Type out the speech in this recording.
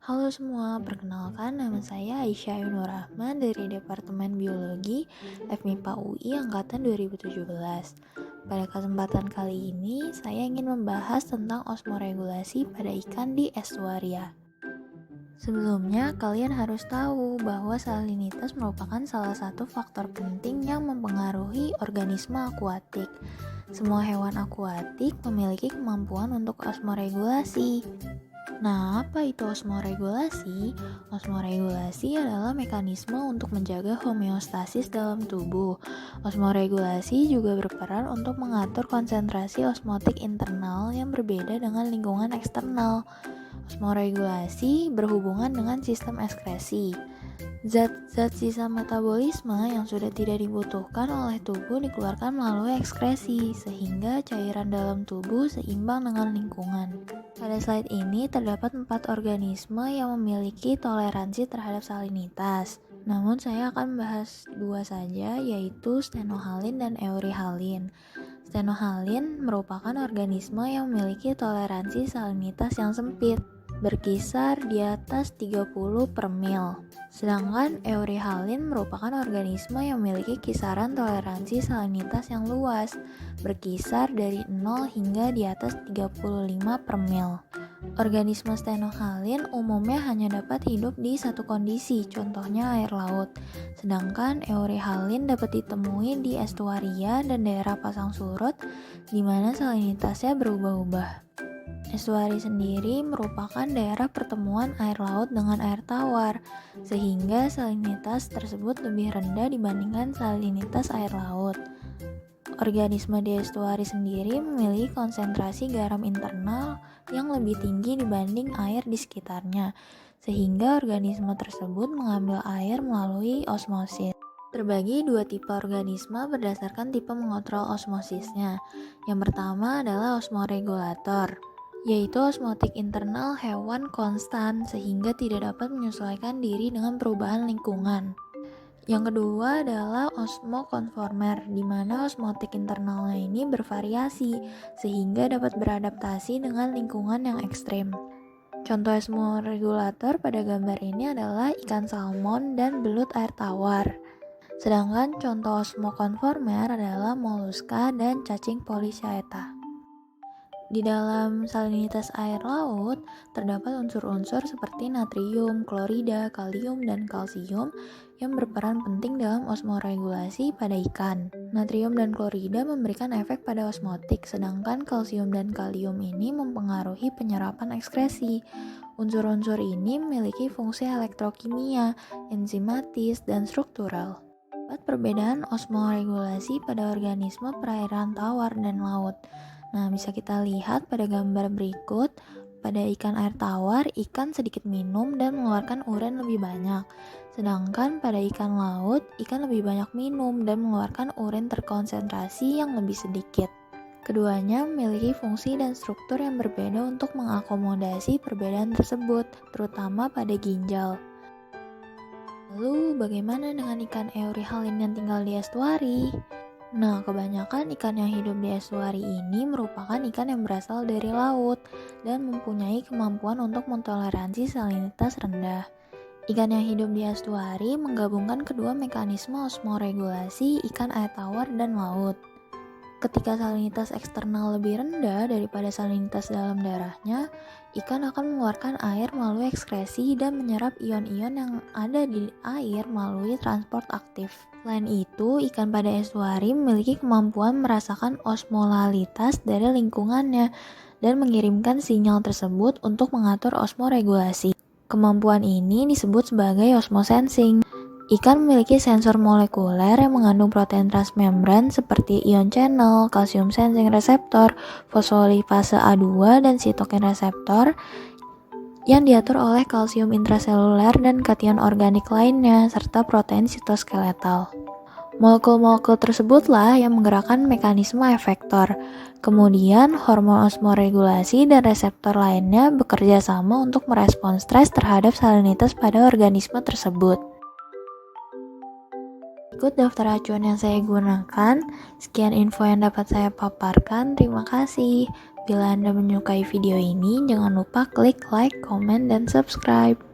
Halo semua, perkenalkan nama saya Aisyah Ainur Rahman dari Departemen Biologi FMIPA UI Angkatan 2017. Pada kesempatan kali ini, saya ingin membahas tentang osmoregulasi pada ikan di estuaria. Sebelumnya, kalian harus tahu bahwa salinitas merupakan salah satu faktor penting yang mempengaruhi organisme akuatik. Semua hewan akuatik memiliki kemampuan untuk osmoregulasi. Nah, apa itu osmoregulasi? Osmoregulasi adalah mekanisme untuk menjaga homeostasis dalam tubuh. Osmoregulasi juga berperan untuk mengatur konsentrasi osmotik internal yang berbeda dengan lingkungan eksternal. Osmoregulasi berhubungan dengan sistem ekskresi. Zat-zat sisa metabolisme yang sudah tidak dibutuhkan oleh tubuh dikeluarkan melalui ekskresi, sehingga cairan dalam tubuh seimbang dengan lingkungan. Pada slide ini terdapat 4 organisme yang memiliki toleransi terhadap salinitas. Namun saya akan membahas 2 saja, yaitu stenohalin dan eurihalin. Stenohalin merupakan organisme yang memiliki toleransi salinitas yang sempit, berkisar di atas 30 per mil. Sedangkan eurihalin merupakan organisme yang memiliki kisaran toleransi salinitas yang luas, berkisar dari 0 hingga di atas 35 per mil. Organisme stenohalin umumnya hanya dapat hidup di satu kondisi, contohnya air laut. Sedangkan eurihalin dapat ditemui di estuaria dan daerah pasang surut, di mana salinitasnya berubah-ubah. Estuari sendiri merupakan daerah pertemuan air laut dengan air tawar, sehingga salinitas tersebut lebih rendah dibandingkan salinitas air laut. Organisme di estuari sendiri memiliki konsentrasi garam internal yang lebih tinggi dibanding air di sekitarnya, sehingga organisme tersebut mengambil air melalui osmosis. Terbagi 2 tipe organisme berdasarkan tipe mengontrol osmosisnya. Yang pertama adalah osmoregulator, yaitu osmotik internal hewan konstan sehingga tidak dapat menyesuaikan diri dengan perubahan lingkungan. Yang kedua adalah osmokonformer, di mana osmotik internalnya ini bervariasi sehingga dapat beradaptasi dengan lingkungan yang ekstrim. Contoh osmoregulator pada gambar ini adalah ikan salmon dan belut air tawar. Sedangkan contoh osmokonformer adalah moluska dan cacing polychaeta. Di dalam salinitas air laut, terdapat unsur-unsur seperti natrium, klorida, kalium, dan kalsium yang berperan penting dalam osmoregulasi pada ikan. Natrium dan klorida memberikan efek pada osmotik, sedangkan kalsium dan kalium ini mempengaruhi penyerapan ekskresi. Unsur-unsur ini memiliki fungsi elektrokimia, enzimatis, dan struktural. Perbedaan osmoregulasi pada organisme perairan tawar dan laut. Nah, bisa kita lihat pada gambar berikut. Pada ikan air tawar, ikan sedikit minum dan mengeluarkan urin lebih banyak. Sedangkan pada ikan laut, ikan lebih banyak minum dan mengeluarkan urin terkonsentrasi yang lebih sedikit. Keduanya memiliki fungsi dan struktur yang berbeda untuk mengakomodasi perbedaan tersebut, terutama pada ginjal. Lalu, bagaimana dengan ikan eurihalin yang tinggal di estuari? Nah, kebanyakan ikan yang hidup di estuari ini merupakan ikan yang berasal dari laut dan mempunyai kemampuan untuk mentoleransi salinitas rendah. Ikan yang hidup di estuari menggabungkan kedua mekanisme osmoregulasi ikan air tawar dan laut. Ketika salinitas eksternal lebih rendah daripada salinitas dalam darahnya, ikan akan mengeluarkan air melalui ekskresi dan menyerap ion-ion yang ada di air melalui transport aktif. Selain itu, ikan pada estuari memiliki kemampuan merasakan osmolalitas dari lingkungannya dan mengirimkan sinyal tersebut untuk mengatur osmoregulasi. Kemampuan ini disebut sebagai osmosensing. Ikan memiliki sensor molekuler yang mengandung protein transmembran seperti ion channel, kalsium sensing reseptor, fosfolipase A2, dan sitokin reseptor yang diatur oleh kalsium intraseluler dan kation organik lainnya, serta protein sitoskeletal. Molekul-molekul tersebutlah yang menggerakkan mekanisme efektor. Kemudian, hormon osmoregulasi dan reseptor lainnya bekerja sama untuk merespons stres terhadap salinitas pada organisme tersebut. Ikut daftar acuan yang saya gunakan. Sekian info yang dapat saya paparkan. Terima kasih. Bila Anda menyukai video ini, jangan lupa klik like, comment, dan subscribe.